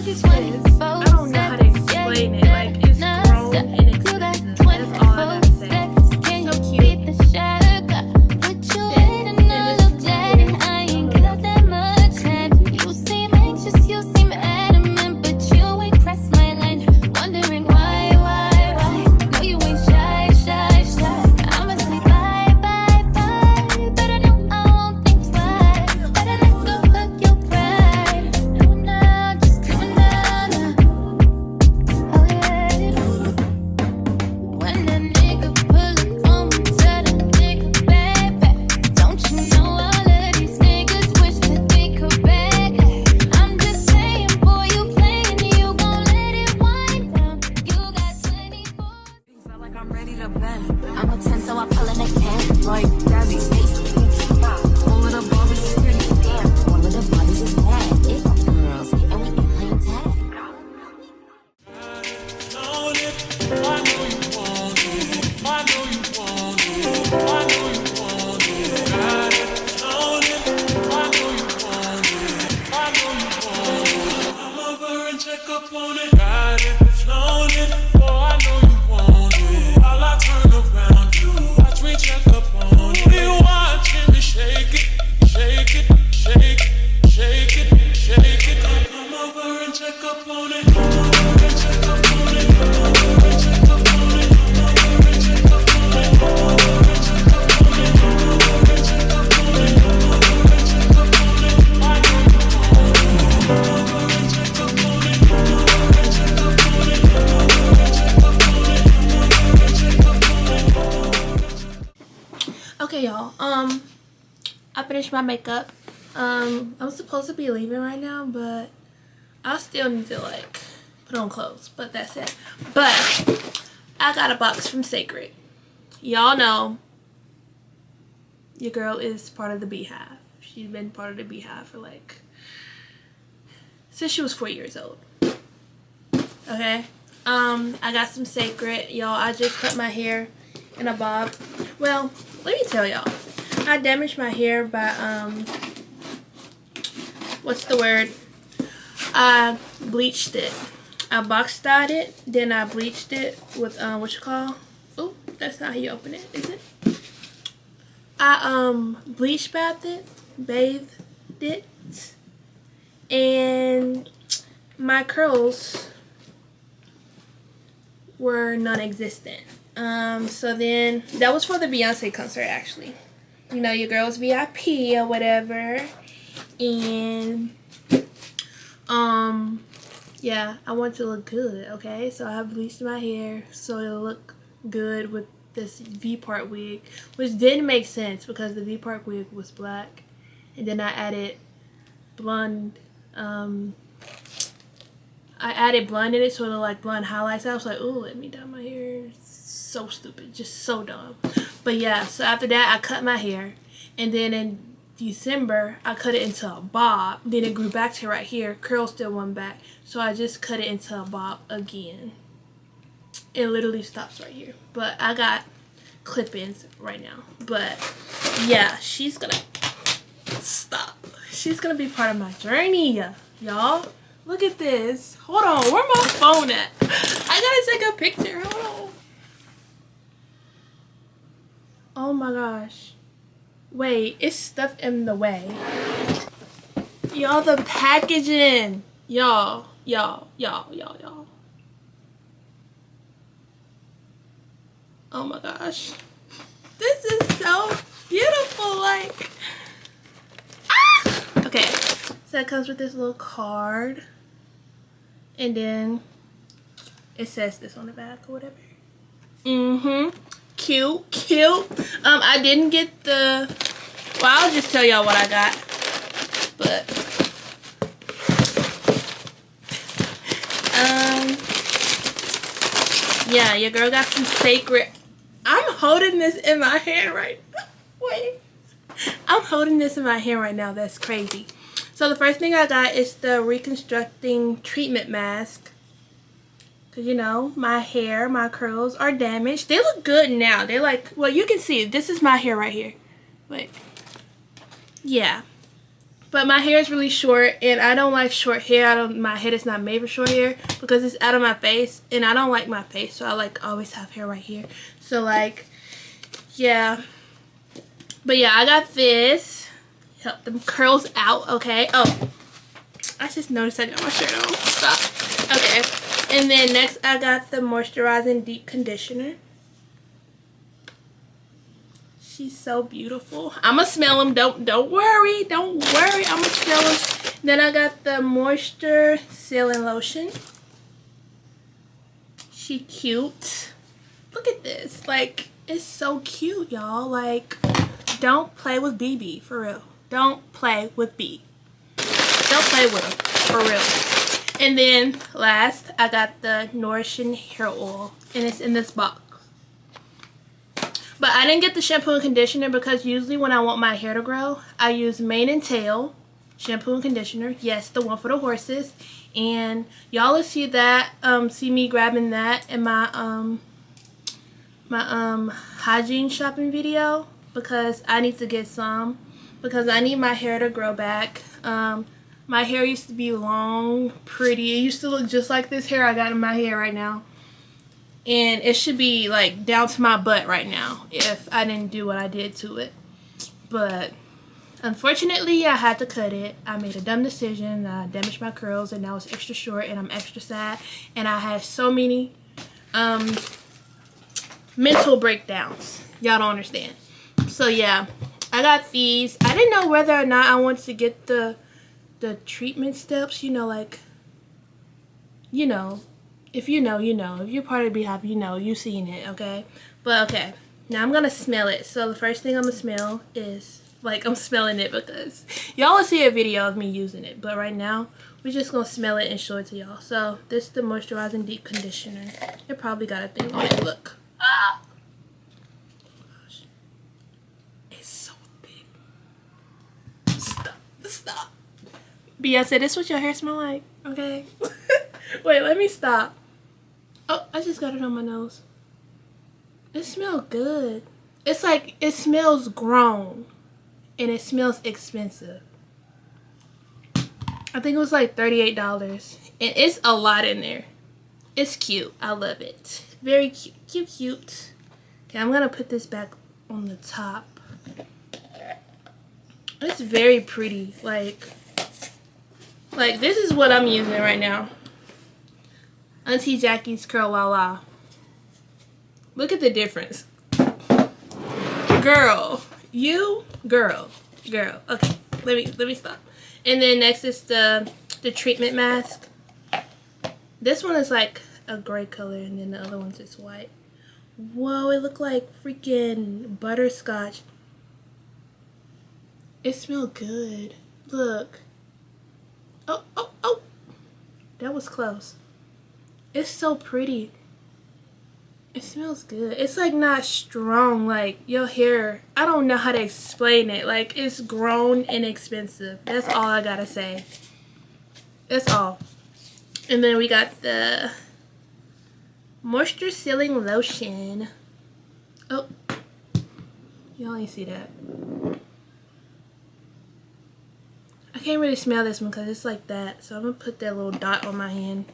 is this? I don't know how to explain it. Like, it's grown and expensive. That's all I gotta say. So cute. Okay, y'all, I finished my makeup. I'm supposed to be leaving right now, but I still need to, like, put on clothes, but that's it. But I got a box from CÉCRED. Y'all know your girl is part of the Beehive. She's been part of the Beehive for, like, since she was 4 years old. Okay, I got some CÉCRED. Y'all, I just cut my hair in a bob. Well, let me tell y'all, I damaged my hair by, what's the word? I bleached it. I box dyed it, then I bleached it with, what you call? Oh, that's not how you open it, is it? I, bleach bathed it, and my curls were non-existent. So then, that was for the Beyonce concert, actually. You know, your girl's VIP or whatever. And, yeah, I want to look good, okay? So I bleached my hair so it'll look good with this V-part wig, which didn't make sense because the V-part wig was black. And then I added blonde, I added blonde in it so it'll like blonde highlights. I was like, ooh, let me dye my hair. So stupid, just so dumb. But yeah, so after that I cut my hair, and then in December I cut it into a bob. Then it grew back to right here. Curls still went back, so I just cut it into a bob again. It literally stops right here, but I got clip-ins right now. But yeah, she's gonna stop. She's gonna be part of my journey, y'all. Look at this. Hold on, where my phone at? I gotta take a picture. Hold on. Oh my gosh. Wait, it's stuff in the way. Y'all, the packaging. Y'all. Oh my gosh. This is so beautiful. Like, ah! Okay. So it comes with this little card. And then it says this on the back or whatever. Cute. I didn't get the, well, I'll just tell y'all what I got. But yeah, your girl got some CÉCRED. I'm holding this in my hand right now. Wait. I'm holding this in my hand right now. That's crazy. So the first thing I got is the reconstructing treatment mask. Because, you know, my hair, my curls are damaged. They look good now. They're like, well, you can see, this is my hair right here. Wait. Yeah. But my hair is really short, and I don't like short hair. My head is not made for short hair because it's out of my face, and I don't like my face, so I like always have hair right here. So like, yeah. But yeah, I got this. Help them curls out, okay? Oh, I just noticed I got my shirt on. Stop. Okay. And then next, I got the moisturizing deep conditioner. She's so beautiful. I'ma smell them. Don't worry. Don't worry. I'ma smell them. Then I got the moisture sealing lotion. She cute. Look at this. Like, it's so cute, y'all. Like, don't play with BB, for real. Don't play with B. Don't play with them, for real. And then last, I got the nourishing hair oil, and it's in this box. But I didn't get the shampoo and conditioner because usually when I want my hair to grow, I use mane and tail shampoo and conditioner. Yes, the one for the horses. And y'all will see that, see me grabbing that in my hygiene shopping video because I need to get some because I need my hair to grow back. My hair used to be long, pretty. It used to look just like this hair I got in my hair right now. And it should be like down to my butt right now if I didn't do what I did to it. But unfortunately, I had to cut it. I made a dumb decision. I damaged my curls and now it's extra short and I'm extra sad. And I had so many mental breakdowns. Y'all don't understand. So yeah, I got these. I didn't know whether or not I wanted to get the treatment steps. You know, like, you know. If you know, you know. If you're part of the Beehive, you know. You've seen it, okay? But, okay. Now, I'm going to smell it. So, the first thing I'm going to smell is, like, I'm smelling it because y'all will see a video of me using it. But right now, we're just going to smell it and show it to y'all. So, this is the Moisturizing Deep Conditioner. It probably got a thing on it. Look. Ah! Oh, gosh. It's so big. Stop. Stop. Beyonce, this is what your hair smell like, okay? Wait, let me stop. Oh, I just got it on my nose. It smells good. It's like, it smells grown. And it smells expensive. I think it was like $38. And it's a lot in there. It's cute. I love it. Very cute. Cute. Okay, I'm going to put this back on the top. It's very pretty. Like this is what I'm using right now. Auntie Jackie's Curl La La. Look at the difference. Girl. You? Girl. Okay. Let me stop. And then next is the treatment mask. This one is like a gray color and then the other one's just white. Whoa, it looked like freaking butterscotch. It smells good. Look. Oh. That was close. It's so pretty. It smells good. It's like not strong like your hair. I don't know how to explain it. Like it's grown and expensive. That's all I gotta say. That's all. And then we got the moisture sealing lotion. Oh. Y'all ain't see that. I can't really smell this one because it's like that. So I'm gonna put that little dot on my hand.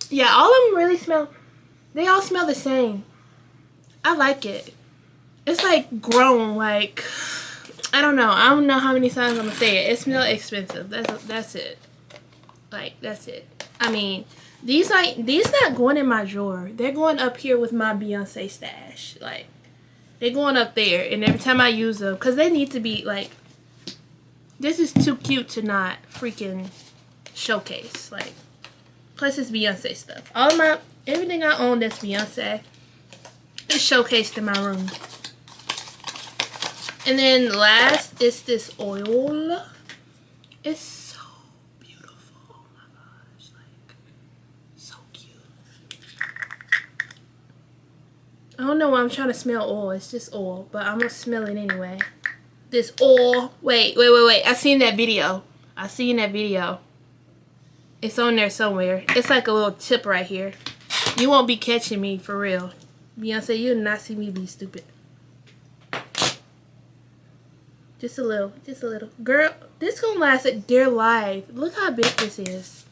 Yeah, all of them really smell, they all smell the same. I like it. It's like grown, like, I don't know how many times I'm gonna say it. It smells expensive. That's it. Like, that's it. I mean, these not going in my drawer. They're going up here with my Beyonce stash. Like, they're going up there, and every time I use them, because they need to be, like, this is too cute to not freaking showcase. Like, plus it's Beyonce stuff. Everything I own that's Beyonce is showcased in my room. And then last is this oil. It's so beautiful. Oh my gosh. Like, so cute. I don't know why I'm trying to smell oil. It's just oil. But I'm going to smell it anyway. This oil. Wait. I seen that video. It's on there somewhere. It's like a little tip right here. You won't be catching me for real. Beyonce, you'll not see me be stupid. Just a little. Just a little. Girl, this gonna last a dear life. Look how big this is.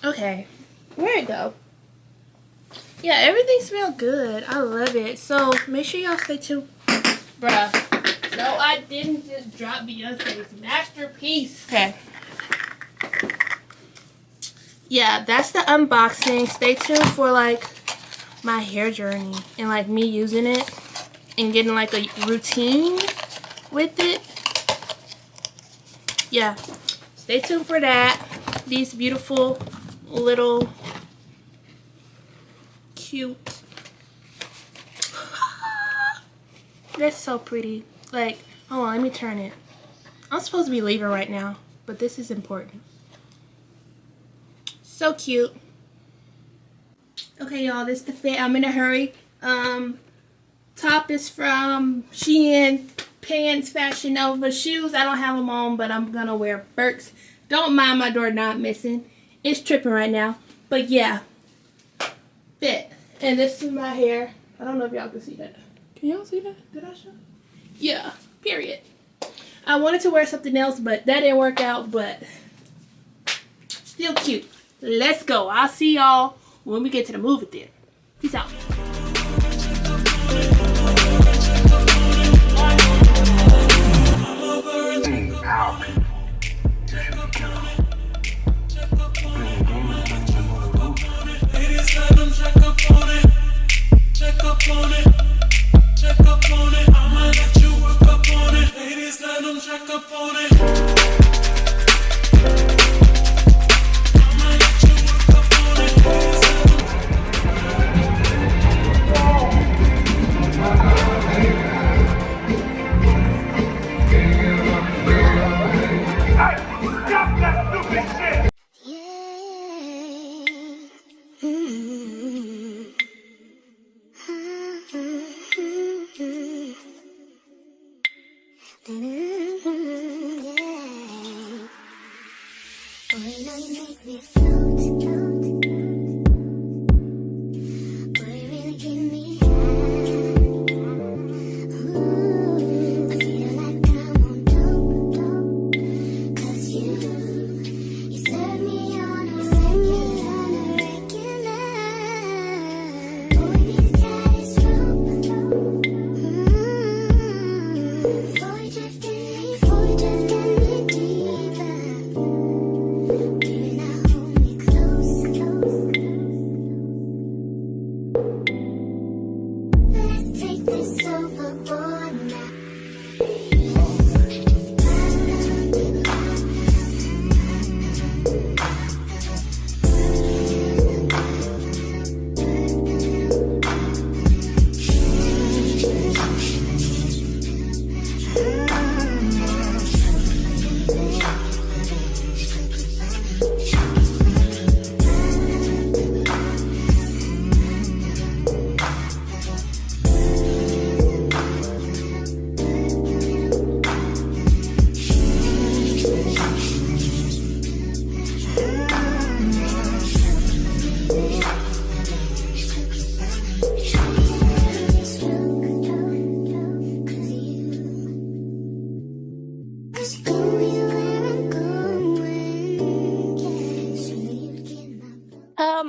Okay. Where'd it go? Yeah, everything smells good. I love it. So, make sure y'all stay tuned. Bruh. No, I didn't just drop Beyonce's masterpiece. Okay. Yeah, that's the unboxing. Stay tuned for, like, my hair journey. And, like, me using it. And getting, like, a routine with it. Yeah. Stay tuned for that. These beautiful little cute. That's so pretty. Like, hold on, let me turn it. I'm supposed to be leaving right now, but this is important. So cute. Okay, y'all, this is the fit. I'm in a hurry. Top is from Shein, pants Fashion Nova, shoes I don't have them on, but I'm gonna wear Birks. Don't mind my door not missing. It's tripping right now, but yeah, fit. And this is my hair. I don't know if y'all can see that. Can y'all see that? Did I show? Yeah, period. I wanted to wear something else, but that didn't work out, but still cute. Let's go. I'll see y'all when we get to the movie theater. Peace out.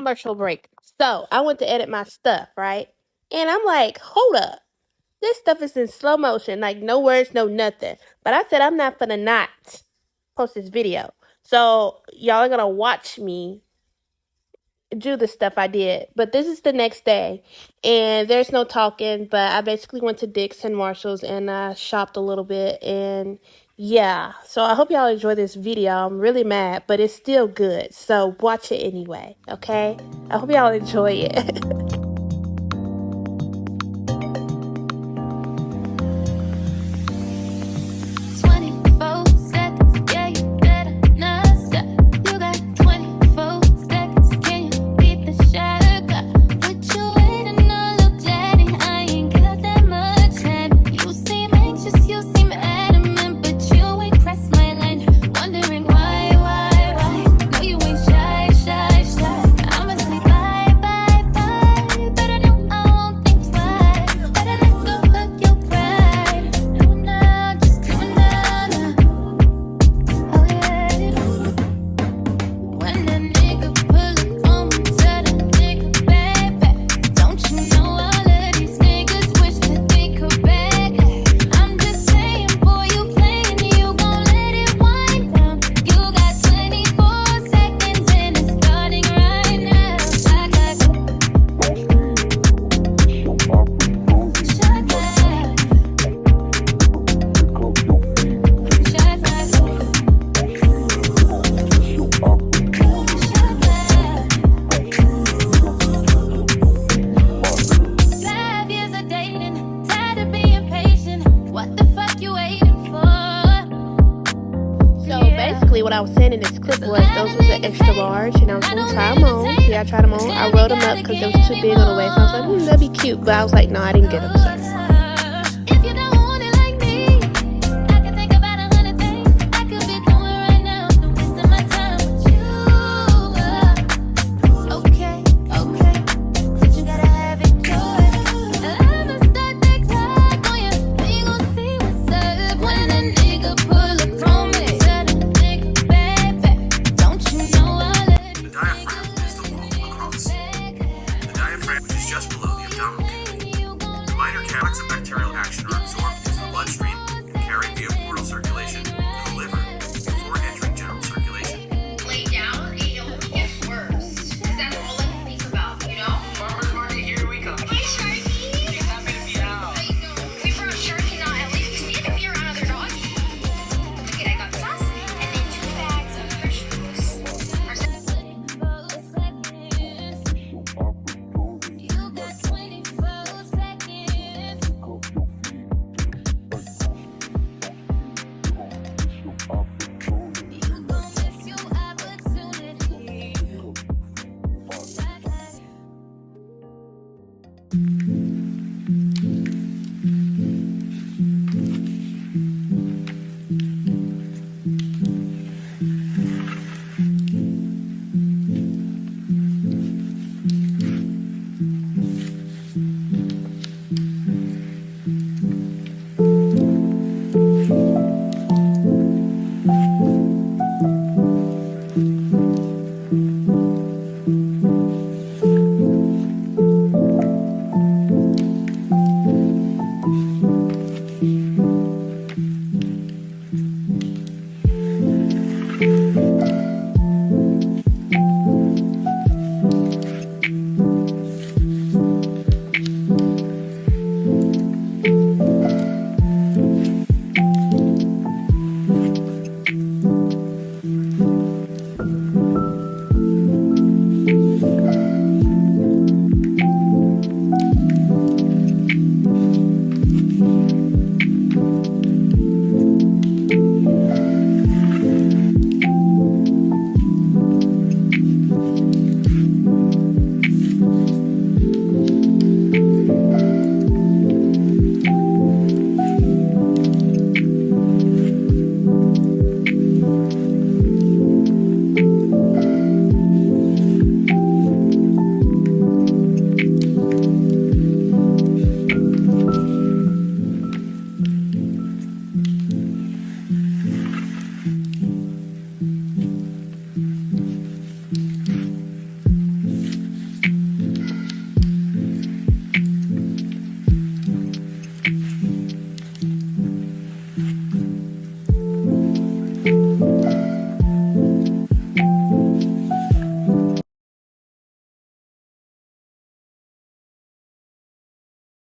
Commercial break. So I went to edit my stuff, right? And I'm like, hold up. This stuff is in slow motion, like no words, no nothing. But I said I'm not gonna not post this video. So y'all are gonna watch me do the stuff I did. But this is the next day and there's no talking, but I basically went to Dick's and Marshall's and shopped a little bit, and yeah, so I hope y'all enjoy this video. I'm really mad, but it's still good, so watch it anyway, okay? I hope y'all enjoy it. what I was saying in this clip was those was an extra large, and I was gonna try them on. Yeah, I tried them on. I rolled them up because it was too big on the waist. I was like, that'd be cute, but I was like, no, I didn't get them. So.